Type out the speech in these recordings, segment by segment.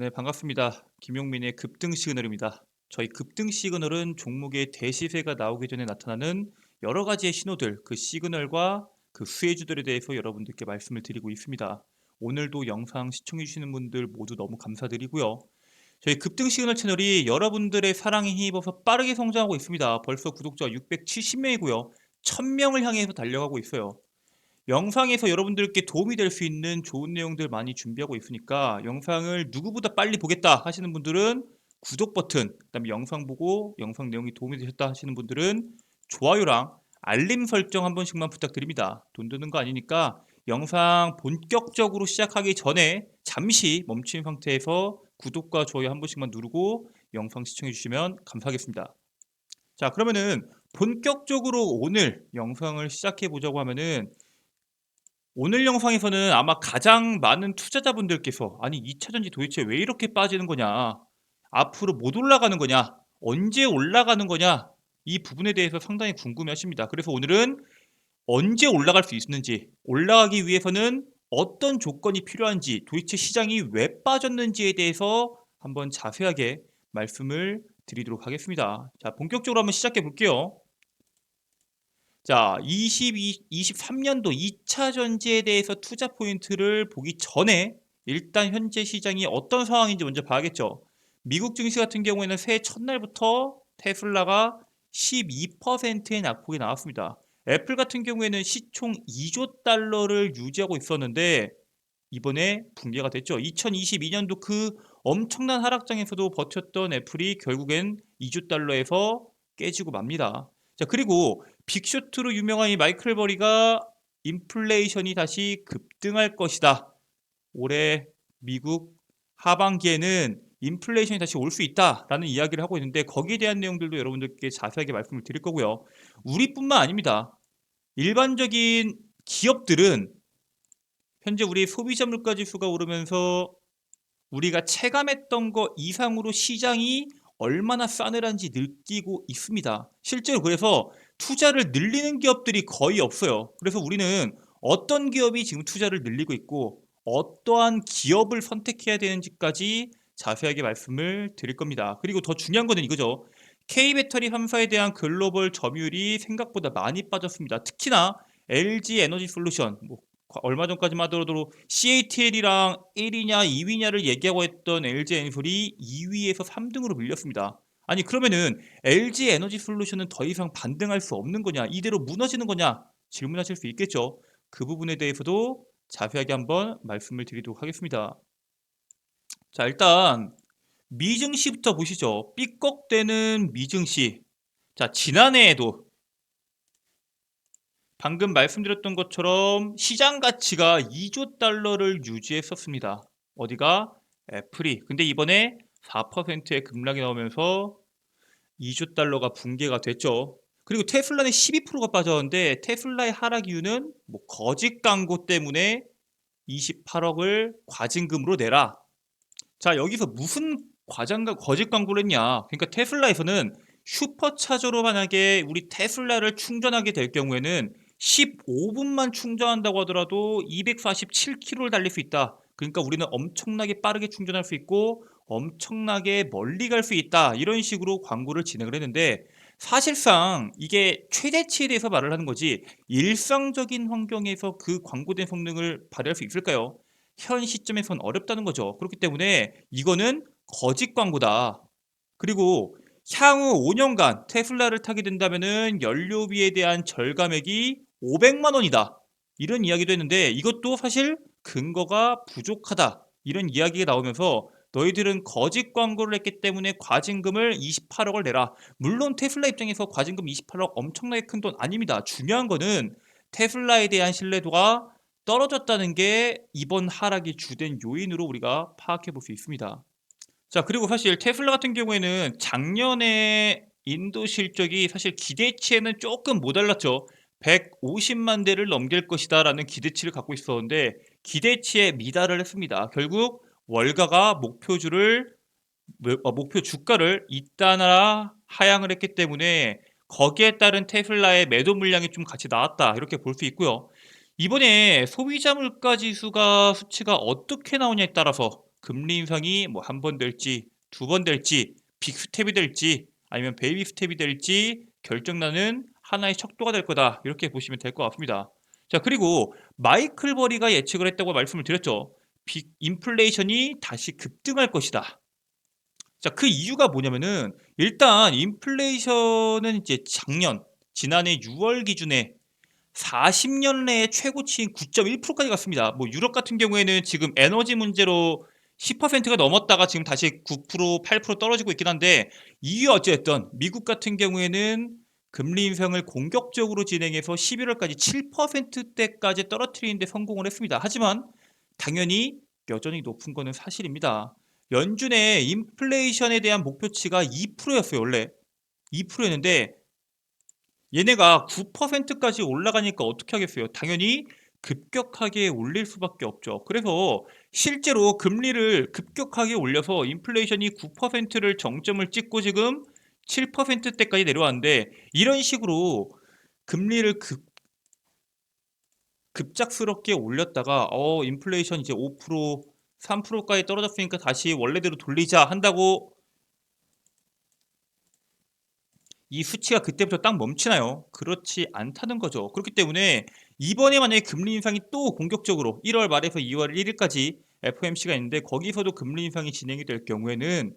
네, 반갑습니다. 김용민의 급등 시그널입니다. 저희 급등 시그널은 종목의 대시세가 나오기 전에 나타나는 여러 가지의 신호들, 그 시그널과 그 수혜주들에 대해서 여러분들께 말씀을 드리고 있습니다. 오늘도 영상 시청해 주시는 분들 모두 너무 감사드리고요. 저희 급등 시그널 채널이 여러분들의 사랑에 힘입어서 빠르게 성장하고 있습니다. 벌써 구독자 670명이고요. 1000명을 향해서 달려가고 있어요. 영상에서 여러분들께 도움이 될 수 있는 좋은 내용들 많이 준비하고 있으니까 영상을 누구보다 빨리 보겠다 하시는 분들은 구독 버튼, 그다음에 영상 보고 영상 내용이 도움이 되셨다 하시는 분들은 좋아요랑 알림 설정 한 번씩만 부탁드립니다. 돈 드는 거 아니니까 영상 본격적으로 시작하기 전에 잠시 멈춘 상태에서 구독과 좋아요 한 번씩만 누르고 영상 시청해 주시면 감사하겠습니다. 자, 그러면은 본격적으로 오늘 영상을 시작해 보자고 하면은 오늘 영상에서는 아마 가장 많은 투자자분들께서 아니 2차전지 도대체 왜 이렇게 빠지는 거냐, 앞으로 못 올라가는 거냐, 언제 올라가는 거냐, 이 부분에 대해서 상당히 궁금해 하십니다. 그래서 오늘은 언제 올라갈 수 있는지, 올라가기 위해서는 어떤 조건이 필요한지, 도대체 시장이 왜 빠졌는지에 대해서 한번 자세하게 말씀을 드리도록 하겠습니다. 자, 본격적으로 한번 시작해 볼게요. 자, 23년도 2차 전지에 대해서 투자 포인트를 보기 전에 일단 현재 시장이 어떤 상황인지 먼저 봐야겠죠. 미국 증시 같은 경우에는 새해 첫날부터 테슬라가 12%의 낙폭이 나왔습니다. 애플 같은 경우에는 시총 2조 달러를 유지하고 있었는데 이번에 붕괴가 됐죠. 2022년도 그 엄청난 하락장에서도 버텼던 애플이 결국엔 2조 달러에서 깨지고 맙니다. 자, 그리고 빅쇼트로 유명한 이 마이클 버리가 인플레이션이 다시 급등할 것이다. 올해 미국 하반기에는 인플레이션이 다시 올 수 있다라는 이야기를 하고 있는데 거기에 대한 내용들도 여러분들께 자세하게 말씀을 드릴 거고요. 우리뿐만 아닙니다. 일반적인 기업들은 현재 우리 소비자 물가 지수가 오르면서 우리가 체감했던 거 이상으로 시장이 얼마나 싸늘한지 느끼고 있습니다. 실제로 그래서 투자를 늘리는 기업들이 거의 없어요. 그래서 우리는 어떤 기업이 지금 투자를 늘리고 있고 어떠한 기업을 선택해야 되는지까지 자세하게 말씀을 드릴 겁니다. 그리고 더 중요한 거는 이거죠. K배터리 3사에 대한 글로벌 점유율이 생각보다 많이 빠졌습니다. 특히나 LG 에너지 솔루션, 얼마 전까지만 하더라도 CATL이랑 1위냐 2위냐를 얘기하고 했던 LG 에너솔이 2위에서 3등으로 밀렸습니다. 아니 그러면은 LG 에너지 솔루션은 더 이상 반등할 수 없는 거냐, 이대로 무너지는 거냐 질문하실 수 있겠죠. 그 부분에 대해서도 자세하게 한번 말씀을 드리도록 하겠습니다. 자, 일단 미증시부터 보시죠. 삐걱대는 미증시. 자, 지난해에도 방금 말씀드렸던 것처럼 시장 가치가 2조 달러를 유지했었습니다. 어디가? 애플이. 근데 이번에 4%의 급락이 나오면서 2조 달러가 붕괴가 됐죠. 그리고 테슬라는 12%가 빠졌는데 테슬라의 하락 이유는 거짓 광고 때문에 28억을 과징금으로 내라. 자, 여기서 무슨 거짓 광고를 했냐? 그러니까 테슬라에서는 슈퍼차저로 만약에 우리 테슬라를 충전하게 될 경우에는 15분만 충전한다고 하더라도 247km를 달릴 수 있다. 그러니까 우리는 엄청나게 빠르게 충전할 수 있고 엄청나게 멀리 갈 수 있다. 이런 식으로 광고를 진행을 했는데 사실상 이게 최대치에 대해서 말을 하는 거지 일상적인 환경에서 그 광고된 성능을 발휘할 수 있을까요? 현 시점에선 어렵다는 거죠. 그렇기 때문에 이거는 거짓 광고다. 그리고 향후 5년간 테슬라를 타게 된다면은 연료비에 대한 절감액이 500만 원이다. 이런 이야기도 했는데 이것도 사실 근거가 부족하다. 이런 이야기가 나오면서 너희들은 거짓 광고를 했기 때문에 과징금을 28억을 내라. 물론 테슬라 입장에서 과징금 28억 엄청나게 큰 돈 아닙니다. 중요한 거는 테슬라에 대한 신뢰도가 떨어졌다는 게 이번 하락의 주된 요인으로 우리가 파악해 볼 수 있습니다. 자, 그리고 사실 테슬라 같은 경우에는 작년에 인도 실적이 사실 기대치에는 조금 모자랐죠. 150만 대를 넘길 것이다라는 기대치를 갖고 있었는데 기대치에 미달을 했습니다. 결국 월가가 목표 주가를 잇따라 하향을 했기 때문에 거기에 따른 테슬라의 매도 물량이 좀 같이 나왔다. 이렇게 볼 수 있고요. 이번에 소비자 물가 지수가 수치가 어떻게 나오냐에 따라서 금리 인상이 뭐 한 번 될지 두 번 될지 빅스텝이 될지 아니면 베이비 스텝이 될지 결정나는 하나의 척도가 될 거다. 이렇게 보시면 될 것 같습니다. 자, 그리고 마이클 버리가 예측을 했다고 말씀을 드렸죠. 인플레이션이 다시 급등할 것이다. 자, 그 이유가 뭐냐면은 일단 인플레이션은 이제 지난해 6월 기준에 40년 내에 최고치인 9.1%까지 갔습니다. 뭐 유럽 같은 경우에는 지금 에너지 문제로 10%가 넘었다가 지금 다시 9%, 8% 떨어지고 있긴 한데 이유 어쨌든 미국 같은 경우에는 금리 인상을 공격적으로 진행해서 11월까지 7%대까지 떨어뜨리는 데 성공을 했습니다. 하지만 당연히 여전히 높은 거는 사실입니다. 연준의 인플레이션에 대한 목표치가 2%였어요, 원래. 2%였는데 얘네가 9%까지 올라가니까 어떻게 하겠어요? 당연히 급격하게 올릴 수밖에 없죠. 그래서 실제로 금리를 급격하게 올려서 인플레이션이 9%를 정점을 찍고 지금 7%대까지 내려왔는데 이런 식으로 금리를 급작스럽게 올렸다가 인플레이션 이제 5%, 3%까지 떨어졌으니까 다시 원래대로 돌리자 한다고 이 수치가 그때부터 딱 멈추나요? 그렇지 않다는 거죠. 그렇기 때문에 이번에 만약에 금리 인상이 또 공격적으로 1월 말에서 2월 1일까지 FOMC가 있는데 거기서도 금리 인상이 진행이 될 경우에는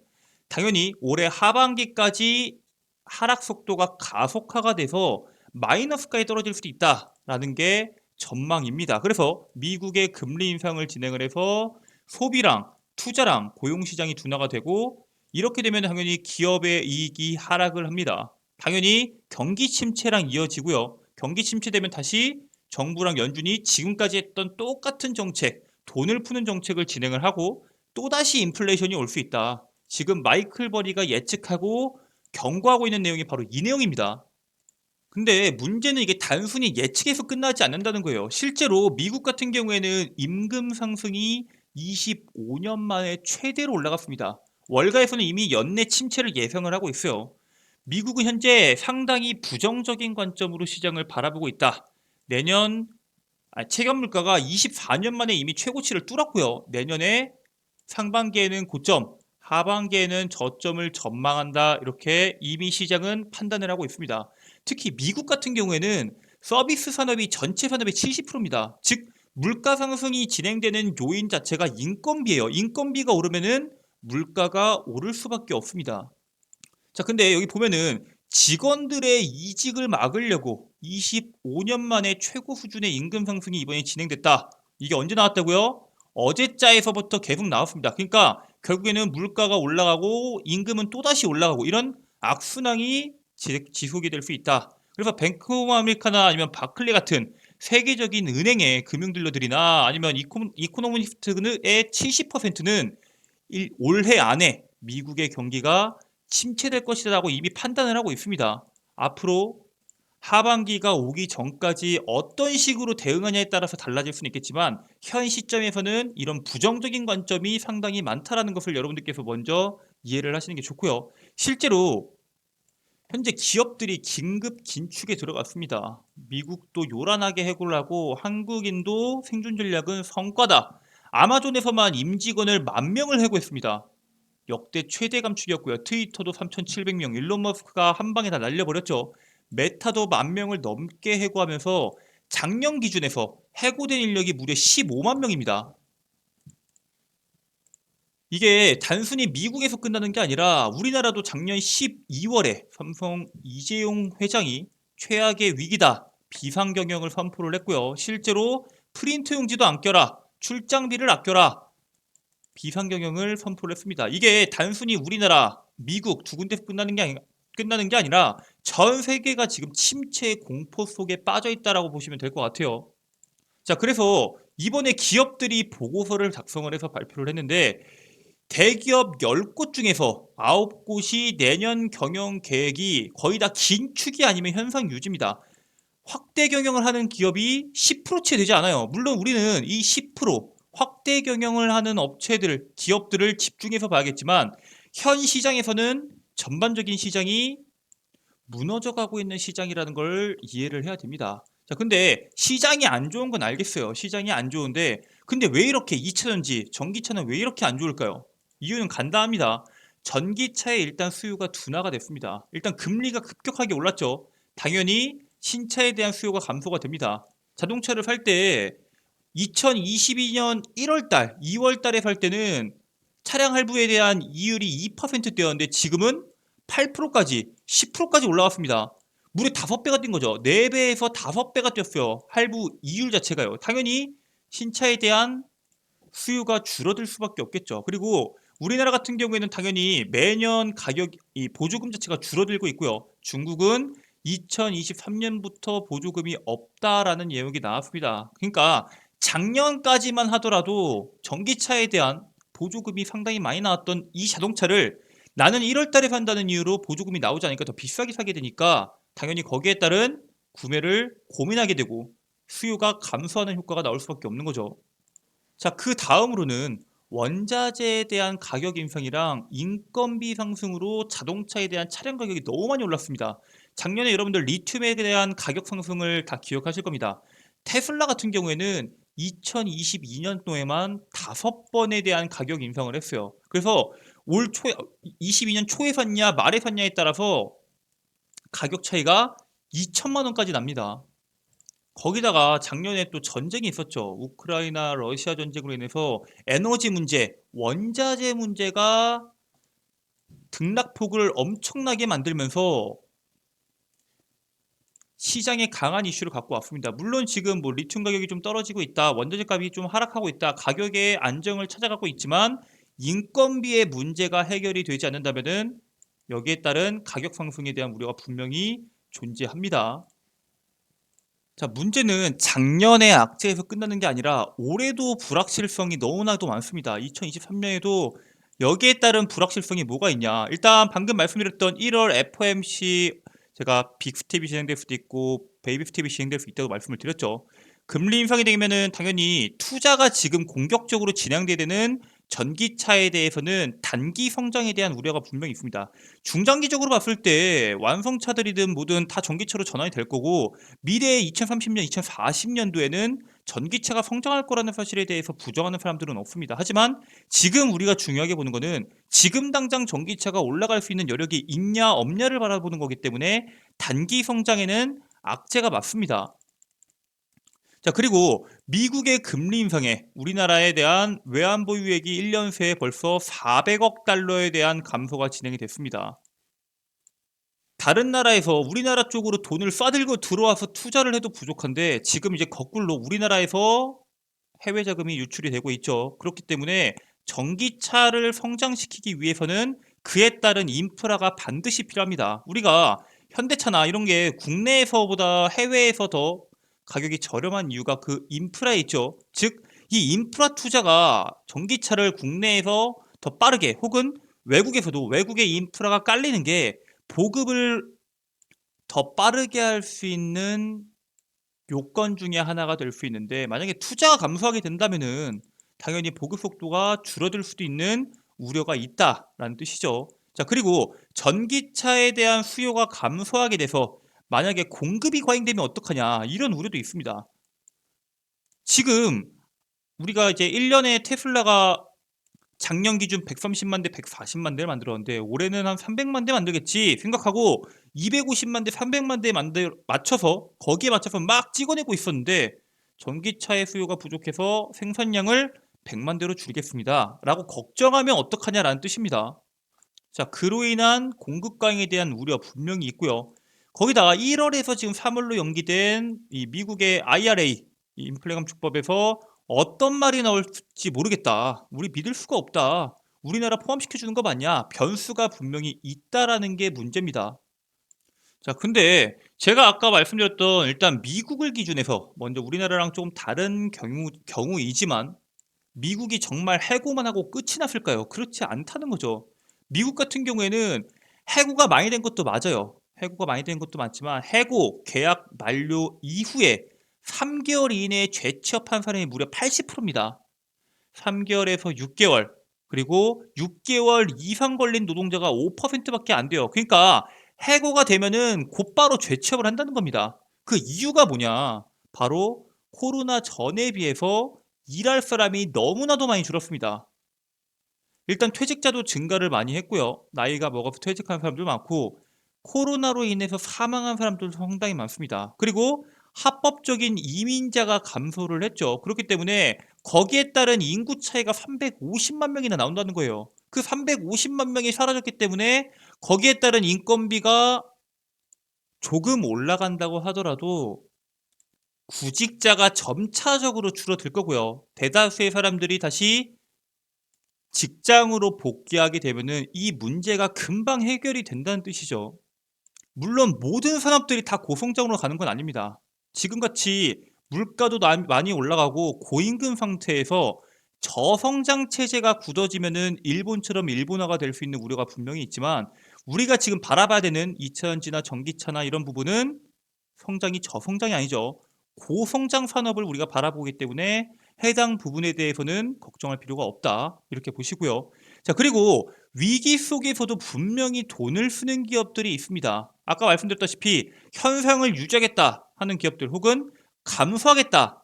당연히 올해 하반기까지 하락 속도가 가속화가 돼서 마이너스까지 떨어질 수도 있다라는 게 전망입니다. 그래서 미국의 금리 인상을 진행을 해서 소비랑 투자랑 고용시장이 둔화가 되고 이렇게 되면 당연히 기업의 이익이 하락을 합니다. 당연히 경기 침체랑 이어지고요. 경기 침체되면 다시 정부랑 연준이 지금까지 했던 똑같은 정책, 돈을 푸는 정책을 진행을 하고 또다시 인플레이션이 올 수 있다. 지금 마이클 버리가 예측하고 경고하고 있는 내용이 바로 이 내용입니다. 근데 문제는 이게 단순히 예측에서 끝나지 않는다는 거예요. 실제로 미국 같은 경우에는 임금 상승이 25년 만에 최대로 올라갔습니다. 월가에서는 이미 연내 침체를 예상을 하고 있어요. 미국은 현재 상당히 부정적인 관점으로 시장을 바라보고 있다. 내년 체감 물가가 24년 만에 이미 최고치를 뚫었고요. 내년에 상반기에는 고점, 하반기에는 저점을 전망한다. 이렇게 이미 시장은 판단을 하고 있습니다. 특히 미국 같은 경우에는 서비스 산업이 전체 산업의 70%입니다. 즉 물가 상승이 진행되는 요인 자체가 인건비예요. 인건비가 오르면은 물가가 오를 수밖에 없습니다. 자, 근데 여기 보면은 직원들의 이직을 막으려고 25년 만에 최고 수준의 임금 상승이 이번에 진행됐다. 이게 언제 나왔다고요? 어제자에서부터 계속 나왔습니다. 그러니까 결국에는 물가가 올라가고 임금은 또다시 올라가고 이런 악순환이 지속이 될 수 있다. 그래서 뱅크 오브 아메리카나 아니면 바클리 같은 세계적인 은행의 금융딜러들이나 아니면 이코노미스트의 70%는 올해 안에 미국의 경기가 침체될 것이라고 이미 판단을 하고 있습니다. 앞으로 하반기가 오기 전까지 어떤 식으로 대응하냐에 따라서 달라질 수는 있겠지만 현 시점에서는 이런 부정적인 관점이 상당히 많다라는 것을 여러분들께서 먼저 이해를 하시는 게 좋고요. 실제로 현재 기업들이 긴급 긴축에 들어갔습니다. 미국도 요란하게 해고를 하고 한국인도 생존 전략은 성과다. 아마존에서만 임직원을 10,000명을 해고했습니다. 역대 최대 감축이었고요. 트위터도 3,700명, 일론 머스크가 한 방에 다 날려버렸죠. 메타도 10,000명을 넘게 해고하면서 작년 기준에서 해고된 인력이 무려 15만 명입니다. 이게 단순히 미국에서 끝나는 게 아니라 우리나라도 작년 12월에 삼성 이재용 회장이 최악의 위기다. 비상경영을 선포를 했고요. 실제로 프린트 용지도 아껴라. 출장비를 아껴라. 비상경영을 선포를 했습니다. 이게 단순히 우리나라, 미국 두 군데서 끝나는 게 아니라 전 세계가 지금 침체의 공포 속에 빠져 있다라고 보시면 될 것 같아요. 자, 그래서 이번에 기업들이 보고서를 작성을 해서 발표를 했는데 대기업 10곳 중에서 9곳이 내년 경영 계획이 거의 다 긴축이 아니면 현상 유지입니다. 확대 경영을 하는 기업이 10%채 되지 않아요. 물론 우리는 이 10% 확대 경영을 하는 업체들, 기업들을 집중해서 봐야겠지만 현 시장에서는 전반적인 시장이 무너져 가고 있는 시장이라는 걸 이해를 해야 됩니다. 자, 근데 시장이 안 좋은 건 알겠어요. 시장이 안 좋은데, 근데 왜 이렇게 2차 전지, 전기차는 왜 이렇게 안 좋을까요? 이유는 간단합니다. 전기차의 일단 수요가 둔화가 됐습니다. 일단 금리가 급격하게 올랐죠. 당연히 신차에 대한 수요가 감소가 됩니다. 자동차를 살 때 2022년 1월 달, 2월 달에 살 때는 차량 할부에 대한 이율이 2%대였는데 지금은 8%까지, 10%까지 올라갔습니다. 무려 5배가 뛴 거죠. 4배에서 5배가 뛰었어요. 할부 이율 자체가요. 당연히 신차에 대한 수요가 줄어들 수밖에 없겠죠. 그리고 우리나라 같은 경우에는 당연히 매년 가격, 이 보조금 자체가 줄어들고 있고요. 중국은 2023년부터 보조금이 없다라는 내용이 나왔습니다. 그러니까 작년까지만 하더라도 전기차에 대한 보조금이 상당히 많이 나왔던 이 자동차를 나는 1월 달에 산다는 이유로 보조금이 나오지 않으니까 더 비싸게 사게 되니까 당연히 거기에 따른 구매를 고민하게 되고 수요가 감소하는 효과가 나올 수밖에 없는 거죠. 자, 그 다음으로는 원자재에 대한 가격 인상이랑 인건비 상승으로 자동차에 대한 차량 가격이 너무 많이 올랐습니다. 작년에 여러분들 리튬에 대한 가격 상승을 다 기억하실 겁니다. 테슬라 같은 경우에는 2022년도에만 5번에 대한 가격 인상을 했어요. 그래서 올 초에 22년 초에 샀냐 말에 샀냐에 따라서 가격 차이가 2천만 원까지 납니다. 거기다가 작년에 또 전쟁이 있었죠. 우크라이나 러시아 전쟁으로 인해서 에너지 문제, 원자재 문제가 등락폭을 엄청나게 만들면서 시장에 강한 이슈를 갖고 왔습니다. 물론 지금 뭐 리튬 가격이 좀 떨어지고 있다, 원자재 값이 좀 하락하고 있다, 가격의 안정을 찾아가고 있지만 인건비의 문제가 해결이 되지 않는다면은 여기에 따른 가격 상승에 대한 우려가 분명히 존재합니다. 자, 문제는 작년에 악재에서 끝나는 게 아니라 올해도 불확실성이 너무나도 많습니다. 2023년에도 여기에 따른 불확실성이 뭐가 있냐? 일단 방금 말씀드렸던 1월 FOMC, 제가 빅 스텝이 진행될 수도 있고 베이비 스텝이 진행될 수 있다고 말씀을 드렸죠. 금리 인상이 되면은 당연히 투자가 지금 공격적으로 진행돼야 되는 전기차에 대해서는 단기 성장에 대한 우려가 분명히 있습니다. 중장기적으로 봤을 때 완성차들이든 뭐든 다 전기차로 전환이 될 거고, 미래의 2030년, 2040년도에는 전기차가 성장할 거라는 사실에 대해서 부정하는 사람들은 없습니다. 하지만 지금 우리가 중요하게 보는 거는 지금 당장 전기차가 올라갈 수 있는 여력이 있냐 없냐를 바라보는 거기 때문에 단기 성장에는 악재가 맞습니다. 자, 그리고 미국의 금리 인상에 우리나라에 대한 외환 보유액이 1년 새에 벌써 400억 달러에 대한 감소가 진행이 됐습니다. 다른 나라에서 우리나라 쪽으로 돈을 쏴들고 들어와서 투자를 해도 부족한데 지금 이제 거꾸로 우리나라에서 해외 자금이 유출이 되고 있죠. 그렇기 때문에 전기차를 성장시키기 위해서는 그에 따른 인프라가 반드시 필요합니다. 우리가 현대차나 이런 게 국내에서보다 해외에서 더 가격이 저렴한 이유가 그 인프라에 있죠. 즉, 이 인프라 투자가 전기차를 국내에서 더 빠르게 혹은 외국에서도 외국의 인프라가 깔리는 게 보급을 더 빠르게 할 수 있는 요건 중에 하나가 될 수 있는데, 만약에 투자가 감소하게 된다면은 당연히 보급 속도가 줄어들 수도 있는 우려가 있다라는 뜻이죠. 자, 그리고 전기차에 대한 수요가 감소하게 돼서 만약에 공급이 과잉되면 어떡하냐, 이런 우려도 있습니다. 지금 우리가 이제 1년에 테슬라가 작년 기준 130만 대, 140만 대를 만들었는데 올해는 한 300만 대 만들겠지 생각하고 250만 대, 300만 대 맞춰서 거기에 맞춰서 막 찍어내고 있었는데 전기차의 수요가 부족해서 생산량을 100만 대로 줄이겠습니다 라고 걱정하면 어떡하냐라는 뜻입니다. 자, 그로 인한 공급 과잉에 대한 우려 분명히 있고요. 거기다가 1월에서 지금 3월로 연기된 이 미국의 IRA, 이 인플레 감축법에서 어떤 말이 나올지 모르겠다. 우리 믿을 수가 없다. 우리나라 포함시켜주는 거 맞냐? 변수가 분명히 있다라는 게 문제입니다. 자, 근데 제가 아까 말씀드렸던 일단 미국을 기준해서 먼저 우리나라랑 조금 다른 경우이지만 미국이 정말 해고만 하고 끝이 났을까요? 그렇지 않다는 거죠. 미국 같은 경우에는 해고가 많이 된 것도 맞아요. 해고가 많이 된 것도 맞지만 해고 계약 만료 이후에 3개월 이내에 재취업한 사람이 무려 80%입니다. 3개월에서 6개월, 그리고 6개월 이상 걸린 노동자가 5%밖에 안 돼요. 그러니까 해고가 되면은 곧바로 재취업을 한다는 겁니다. 그 이유가 뭐냐? 바로 코로나 전에 비해서 일할 사람이 너무나도 많이 줄었습니다. 일단 퇴직자도 증가를 많이 했고요. 나이가 먹어서 퇴직한 사람도 많고 코로나로 인해서 사망한 사람들도 상당히 많습니다. 그리고 합법적인 이민자가 감소를 했죠. 그렇기 때문에 거기에 따른 인구 차이가 350만 명이나 나온다는 거예요. 그 350만 명이 사라졌기 때문에 거기에 따른 인건비가 조금 올라간다고 하더라도 구직자가 점차적으로 줄어들 거고요. 대다수의 사람들이 다시 직장으로 복귀하게 되면은 이 문제가 금방 해결이 된다는 뜻이죠. 물론 모든 산업들이 다 고성장으로 가는 건 아닙니다. 지금같이 물가도 많이 올라가고 고임금 상태에서 저성장 체제가 굳어지면은 일본처럼 일본화가 될 수 있는 우려가 분명히 있지만 우리가 지금 바라봐야 되는 2차전지나 전기차나 이런 부분은 성장이 저성장이 아니죠. 고성장 산업을 우리가 바라보기 때문에 해당 부분에 대해서는 걱정할 필요가 없다. 이렇게 보시고요. 자, 그리고 위기 속에서도 분명히 돈을 쓰는 기업들이 있습니다. 아까 말씀드렸다시피 현상을 유지하겠다 하는 기업들 혹은 감소하겠다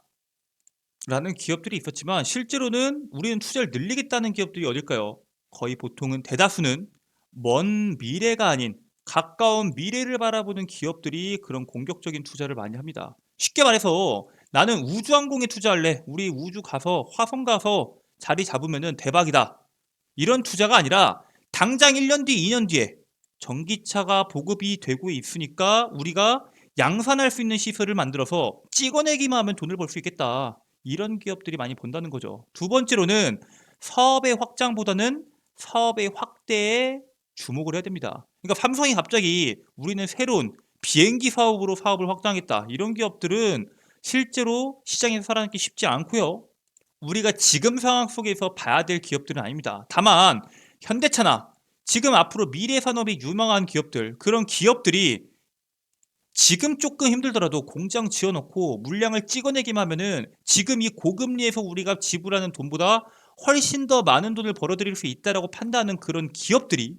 라는 기업들이 있었지만 실제로는 우리는 투자를 늘리겠다는 기업들이 어딜까요? 거의 보통은 대다수는 먼 미래가 아닌 가까운 미래를 바라보는 기업들이 그런 공격적인 투자를 많이 합니다. 쉽게 말해서 나는 우주항공에 투자할래. 우리 우주 가서 화성 가서 자리 잡으면 대박이다. 이런 투자가 아니라 당장 1년 뒤, 2년 뒤에 전기차가 보급이 되고 있으니까 우리가 양산할 수 있는 시설을 만들어서 찍어내기만 하면 돈을 벌 수 있겠다. 이런 기업들이 많이 본다는 거죠. 두 번째로는 사업의 확장보다는 사업의 확대에 주목을 해야 됩니다. 그러니까 삼성이 갑자기 우리는 새로운 비행기 사업으로 사업을 확장했다. 이런 기업들은 실제로 시장에서 살아남기 쉽지 않고요. 우리가 지금 상황 속에서 봐야 될 기업들은 아닙니다. 다만 현대차나 지금 앞으로 미래 산업이 유망한 기업들, 그런 기업들이 지금 조금 힘들더라도 공장 지어놓고 물량을 찍어내기만 하면은 지금 이 고금리에서 우리가 지불하는 돈보다 훨씬 더 많은 돈을 벌어들일 수 있다라고 판단하는 그런 기업들이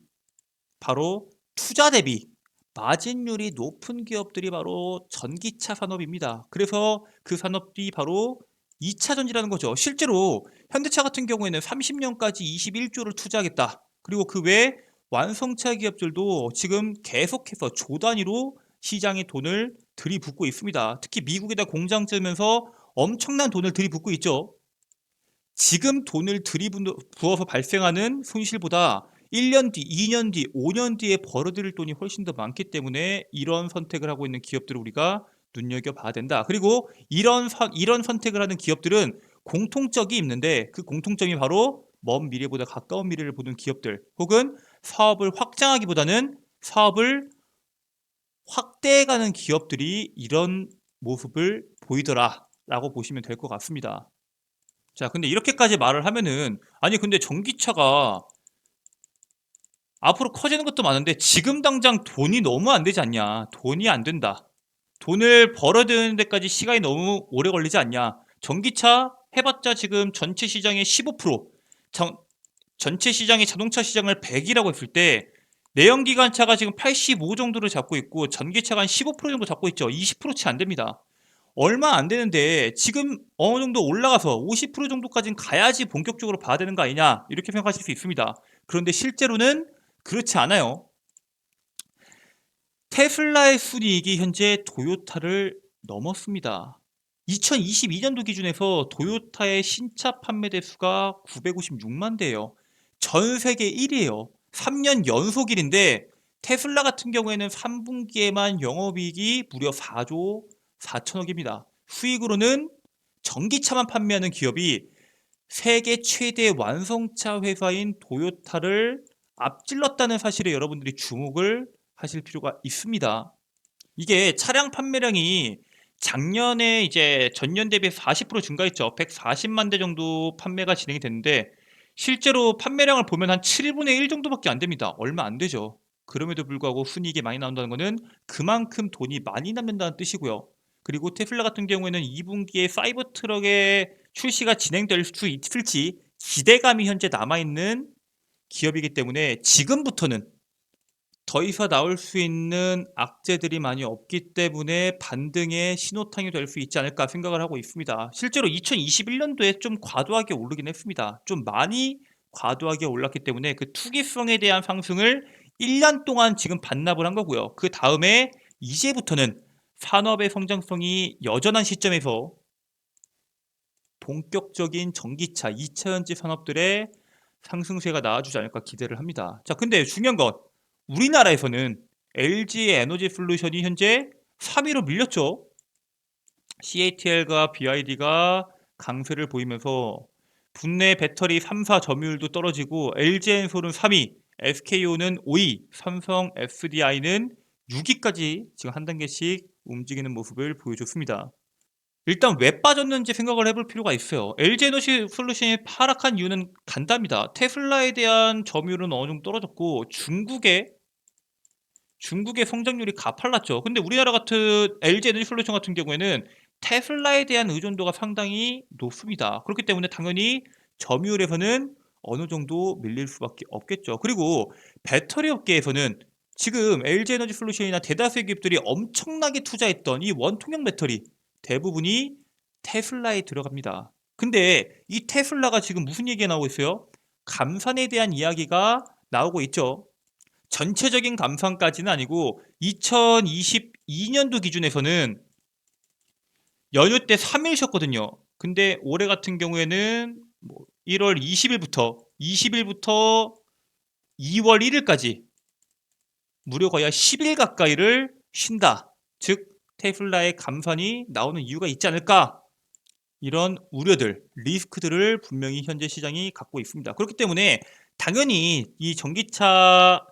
바로 투자 대비 마진율이 높은 기업들이 바로 전기차 산업입니다. 그래서 그 산업이 바로 2차 전지라는 거죠. 실제로 현대차 같은 경우에는 30년까지 21조를 투자하겠다. 그리고 그 외에 완성차 기업들도 지금 계속해서 조 단위로 시장에 돈을 들이붓고 있습니다. 특히 미국에다 공장 지으면서 엄청난 돈을 들이붓고 있죠. 지금 돈을 들이부어서 발생하는 손실보다 1년 뒤, 2년 뒤, 5년 뒤에 벌어들일 돈이 훨씬 더 많기 때문에 이런 선택을 하고 있는 기업들을 우리가 눈여겨봐야 된다. 그리고 이런 선택을 하는 기업들은 공통점이 있는데 그 공통점이 바로 먼 미래보다 가까운 미래를 보는 기업들 혹은 사업을 확장하기보다는 사업을 확대해가는 기업들이 이런 모습을 보이더라 라고 보시면 될 것 같습니다. 자, 근데 이렇게까지 말을 하면은 아니 근데 전기차가 앞으로 커지는 것도 많은데 지금 당장 돈이 너무 안 되지 않냐? 돈이 안 된다. 돈을 벌어들이는 데까지 시간이 너무 오래 걸리지 않냐? 전기차 해봤자 지금 전체 시장의 15%, 전체 시장의 자동차 시장을 100이라고 했을 때 내연기관차가 지금 85 정도를 잡고 있고 전기차가 한 15% 정도 잡고 있죠. 20%채 안 됩니다. 얼마 안 되는데 지금 어느 정도 올라가서 50% 정도까지는 가야지 본격적으로 봐야 되는 거 아니냐 이렇게 생각하실 수 있습니다. 그런데 실제로는 그렇지 않아요. 테슬라의 순이익이 현재 토요타를 넘었습니다. 2022년도 기준에서 토요타의 신차 판매 대수가 956만 대예요. 전 세계 1위예요. 3년 연속 1인데 테슬라 같은 경우에는 3분기에만 영업이익이 무려 4조 4천억입니다. 수익으로는 전기차만 판매하는 기업이 세계 최대 완성차 회사인 토요타를 앞질렀다는 사실에 여러분들이 주목을 하실 필요가 있습니다. 이게 차량 판매량이 작년에 이제 전년 대비 40% 증가했죠. 140만 대 정도 판매가 진행이 됐는데 실제로 판매량을 보면 한 7분의 1 정도밖에 안 됩니다. 얼마 안 되죠. 그럼에도 불구하고 순이익이 많이 나온다는 것은 그만큼 돈이 많이 남는다는 뜻이고요. 그리고 테슬라 같은 경우에는 2분기에 사이버 트럭의 출시가 진행될 수 있을지 기대감이 현재 남아있는 기업이기 때문에 지금부터는 더 이상 나올 수 있는 악재들이 많이 없기 때문에 반등의 신호탄이 될 수 있지 않을까 생각을 하고 있습니다. 실제로 2021년도에 좀 과도하게 오르긴 했습니다. 좀 많이 과도하게 올랐기 때문에 그 투기성에 대한 상승을 1년 동안 지금 반납을 한 거고요. 그 다음에 이제부터는 산업의 성장성이 여전한 시점에서 본격적인 전기차, 2차전지 산업들의 상승세가 나와주지 않을까 기대를 합니다. 자, 근데 중요한 건 우리나라에서는 LG 에너지 솔루션이 현재 3위로 밀렸죠. CATL과 BYD가 강세를 보이면서 국내 배터리 3사 점유율도 떨어지고 LG엔솔은 3위, SKO는 5위, 삼성 SDI는 6위까지 지금 한 단계씩 움직이는 모습을 보여줬습니다. 일단 왜 빠졌는지 생각을 해볼 필요가 있어요. LG 에너지 솔루션이 하락한 이유는 간단합니다. 테슬라에 대한 점유율은 어느 정도 떨어졌고 중국의 성장률이 가팔랐죠. 근데 우리나라 같은 LG 에너지 솔루션 같은 경우에는 테슬라에 대한 의존도가 상당히 높습니다. 그렇기 때문에 당연히 점유율에서는 어느 정도 밀릴 수밖에 없겠죠. 그리고 배터리 업계에서는 지금 LG 에너지 솔루션이나 대다수의 기업들이 엄청나게 투자했던 이 원통형 배터리 대부분이 테슬라에 들어갑니다. 근데 이 테슬라가 지금 무슨 얘기가 나오고 있어요? 감산에 대한 이야기가 나오고 있죠. 전체적인 감산까지는 아니고 2022년도 기준에서는 연휴 때 3일 쉬었거든요. 근데 올해 같은 경우에는 1월 20일부터 2월 1일까지 무려 거의 10일 가까이를 쉰다. 즉 테슬라의 감산이 나오는 이유가 있지 않을까? 이런 우려들, 리스크들을 분명히 현재 시장이 갖고 있습니다. 그렇기 때문에 당연히 이 전기차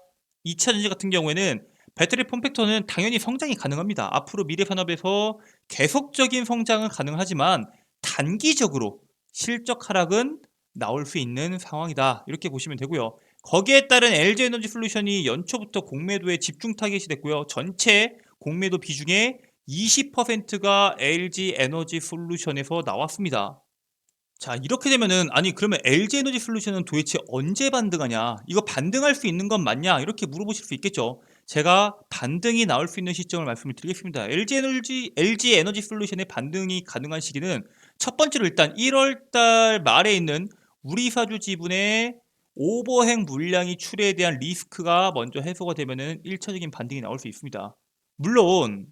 2차 전지 같은 경우에는 배터리 폼팩터는 당연히 성장이 가능합니다. 앞으로 미래 산업에서 계속적인 성장은 가능하지만 단기적으로 실적 하락은 나올 수 있는 상황이다. 이렇게 보시면 되고요. 거기에 따른 LG 에너지 솔루션이 연초부터 공매도에 집중 타겟이 됐고요. 전체 공매도 비중의 20%가 LG 에너지 솔루션에서 나왔습니다. 자, 이렇게 되면은 아니 그러면 LG 에너지 솔루션은 도대체 언제 반등하냐? 이거 반등할 수 있는 건 맞냐? 이렇게 물어보실 수 있겠죠. 제가 반등이 나올 수 있는 시점을 말씀을 드리겠습니다. LG 에너지 솔루션의 반등이 가능한 시기는 첫 번째로 일단 1월 달 말에 있는 우리사주 지분의 오버행 물량이 출회에 대한 리스크가 먼저 해소가 되면은 1차적인 반등이 나올 수 있습니다. 물론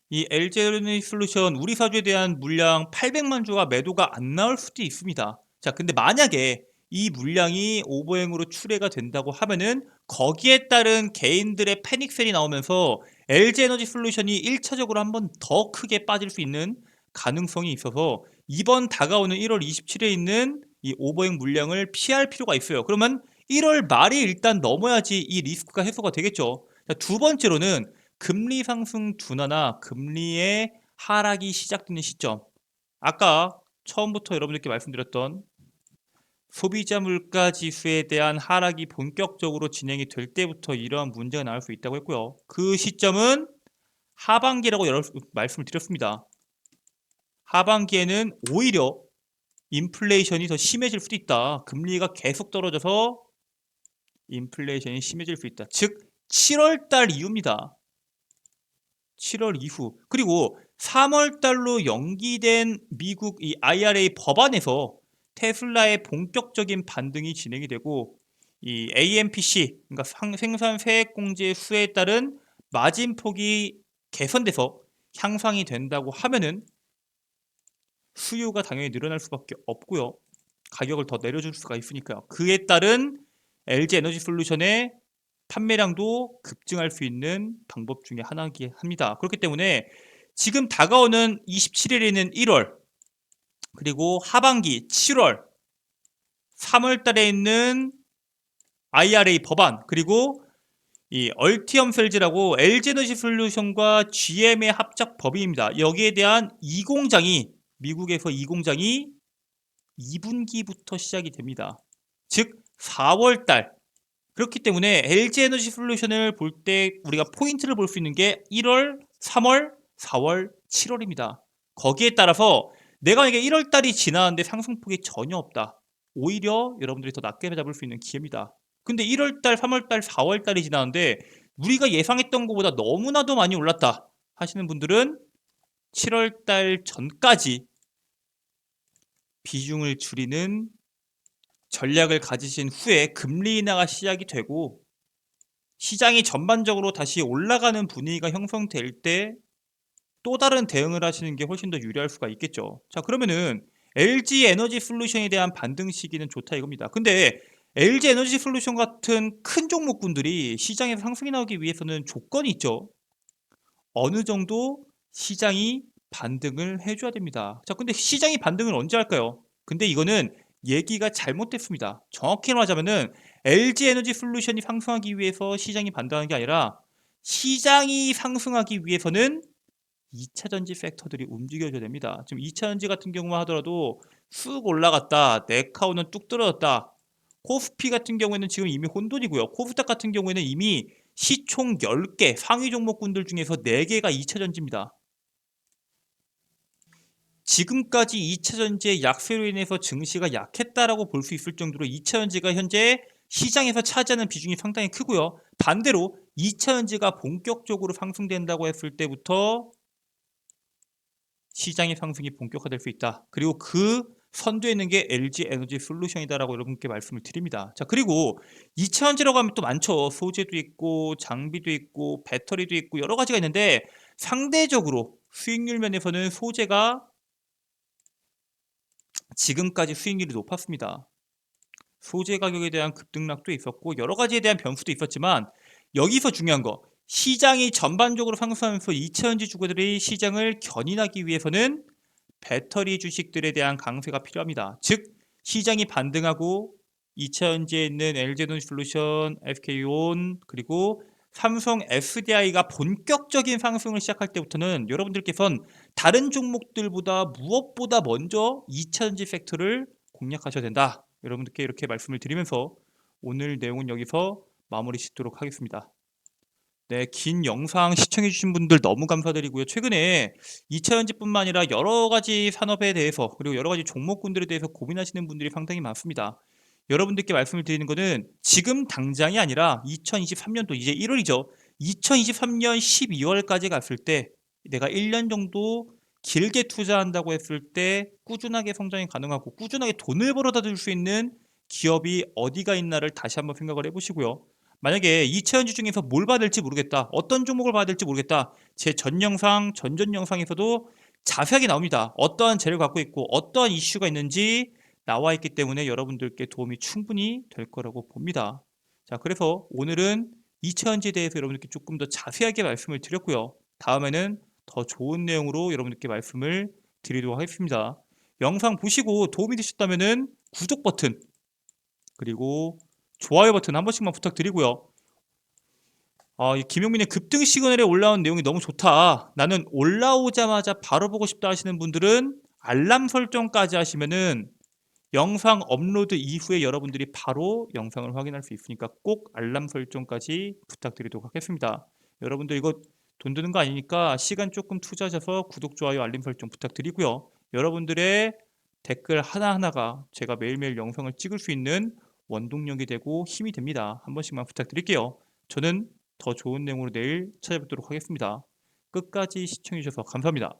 이 LG 에너지 솔루션 우리 사주에 대한 물량 800만 주가 매도가 안 나올 수도 있습니다. 자, 근데 만약에 이 물량이 오버행으로 출회가 된다고 하면은 거기에 따른 개인들의 패닉셀이 나오면서 LG 에너지 솔루션이 1차적으로 한 번 더 크게 빠질 수 있는 가능성이 있어서 이번 다가오는 1월 27일에 있는 이 오버행 물량을 피할 필요가 있어요. 그러면 1월 말이 일단 넘어야지 이 리스크가 해소가 되겠죠. 자, 두 번째로는 금리 상승 둔화나 금리의 하락이 시작되는 시점. 아까 처음부터 여러분들께 말씀드렸던 소비자 물가 지수에 대한 하락이 본격적으로 진행이 될 때부터 이러한 문제가 나올 수 있다고 했고요. 그 시점은 하반기라고 말씀을 드렸습니다. 하반기에는 오히려 인플레이션이 더 심해질 수도 있다. 금리가 계속 떨어져서 인플레이션이 심해질 수 있다. 즉 7월 달 이후입니다. 7월 이후. 그리고 3월 달로 연기된 미국 이 IRA 법안에서 테슬라의 본격적인 반등이 진행이 되고 이 AMPC 그러니까 생산 세액 공제 수에 따른 마진폭이 개선돼서 향상이 된다고 하면은 수요가 당연히 늘어날 수밖에 없고요. 가격을 더 내려줄 수가 있으니까요. 그에 따른 LG 에너지 솔루션의 판매량도 급증할 수 있는 방법 중에 하나이긴 합니다. 그렇기 때문에 지금 다가오는 27일에는 1월 그리고 하반기 7월 3월 달에 있는 IRA 법안 그리고 이 얼티엄 셀즈라고 LG 에너지 솔루션과 GM의 합작 법인입니다. 여기에 대한 미국에서 이 공장이 2분기부터 시작이 됩니다. 즉 4월 달 그렇기 때문에 LG 에너지 솔루션을 볼 때 우리가 포인트를 볼 수 있는 게 1월, 3월, 4월, 7월입니다. 거기에 따라서 내가 만약에 1월 달이 지나는데 상승폭이 전혀 없다. 오히려 여러분들이 더 낮게 잡을 수 있는 기회입니다. 근데 1월달, 3월달, 4월달이 지나는데 우리가 예상했던 것보다 너무나도 많이 올랐다 하시는 분들은 7월달 전까지 비중을 줄이는 전략을 가지신 후에 금리 인하가 시작이 되고 시장이 전반적으로 다시 올라가는 분위기가 형성될 때 또 다른 대응을 하시는 게 훨씬 더 유리할 수가 있겠죠. 자, 그러면은 LG 에너지 솔루션에 대한 반등 시기는 좋다 이겁니다. 근데 LG 에너지 솔루션 같은 큰 종목군들이 시장에서 상승이 나오기 위해서는 조건이 있죠. 어느 정도 시장이 반등을 해줘야 됩니다. 자, 근데 시장이 반등을 언제 할까요? 근데 이거는 얘기가 잘못됐습니다. 정확히 말하자면은 LG 에너지 솔루션이 상승하기 위해서 시장이 반등하는 게 아니라 시장이 상승하기 위해서는 2차전지 섹터들이 움직여줘야 됩니다. 지금 2차전지 같은 경우만 하더라도 쑥 올라갔다. 네카오는 뚝 떨어졌다. 코스피 같은 경우에는 지금 이미 혼돈이고요. 코스닥 같은 경우에는 이미 시총 10개 상위 종목군들 중에서 4개가 2차전지입니다. 지금까지 2차전지의 약세로 인해서 증시가 약했다라고 볼 수 있을 정도로 2차전지가 현재 시장에서 차지하는 비중이 상당히 크고요. 반대로 2차전지가 본격적으로 상승된다고 했을 때부터 시장의 상승이 본격화될 수 있다. 그리고 그 선두에 있는 게 LG 에너지 솔루션이다라고 여러분께 말씀을 드립니다. 자, 그리고 2차전지라고 하면 또 많죠. 소재도 있고 장비도 있고 배터리도 있고 여러 가지가 있는데 상대적으로 수익률 면에서는 소재가 지금까지 수익률이 높았습니다. 소재 가격에 대한 급등락도 있었고 여러 가지에 대한 변수도 있었지만 여기서 중요한 거 시장이 전반적으로 상승하면서 2차전지 주가들이 시장을 견인하기 위해서는 배터리 주식들에 대한 강세가 필요합니다. 즉 시장이 반등하고 2차전지에 있는 LG에너지솔루션, SK온 그리고 삼성 SDI가 본격적인 상승을 시작할 때부터는 여러분들께서는 다른 종목들보다 무엇보다 먼저 2차전지 섹터를 공략하셔야 된다. 여러분들께 이렇게 말씀을 드리면서 오늘 내용은 여기서 마무리 짓도록 하겠습니다. 네, 긴 영상 시청해주신 분들 너무 감사드리고요. 최근에 2차전지뿐만 아니라 여러 가지 산업에 대해서 그리고 여러 가지 종목군들에 대해서 고민하시는 분들이 상당히 많습니다. 여러분들께 말씀을 드리는 것은 지금 당장이 아니라 2023년도 이제 1월이죠. 2023년 12월까지 갔을 때 내가 1년 정도 길게 투자한다고 했을 때 꾸준하게 성장이 가능하고 꾸준하게 돈을 벌어다 줄 수 있는 기업이 어디가 있나를 다시 한번 생각을 해보시고요. 만약에 2차전지 중에서 뭘 봐야 될지 모르겠다. 어떤 종목을 봐야 될지 모르겠다. 제 전 영상, 전전 영상에서도 자세하게 나옵니다. 어떠한 재료를 갖고 있고 어떠한 이슈가 있는지 나와 있기 때문에 여러분들께 도움이 충분히 될 거라고 봅니다. 자, 그래서 오늘은 2차전지에 대해서 여러분들께 조금 더 자세하게 말씀을 드렸고요. 다음에는 더 좋은 내용으로 여러분들께 말씀을 드리도록 하겠습니다. 영상 보시고 도움이 되셨다면 구독 버튼 그리고 좋아요 버튼 한 번씩만 부탁드리고요. 이 김용민의 급등 시그널에 올라온 내용이 너무 좋다. 나는 올라오자마자 바로 보고 싶다 하시는 분들은 알람 설정까지 하시면은 영상 업로드 이후에 여러분들이 바로 영상을 확인할 수 있으니까 꼭 알람 설정까지 부탁드리도록 하겠습니다. 여러분들 이거 돈 드는 거 아니니까 시간 조금 투자하셔서 구독, 좋아요, 알림 설정 부탁드리고요. 여러분들의 댓글 하나하나가 제가 매일매일 영상을 찍을 수 있는 원동력이 되고 힘이 됩니다. 한 번씩만 부탁드릴게요. 저는 더 좋은 내용으로 내일 찾아뵙도록 하겠습니다. 끝까지 시청해 주셔서 감사합니다.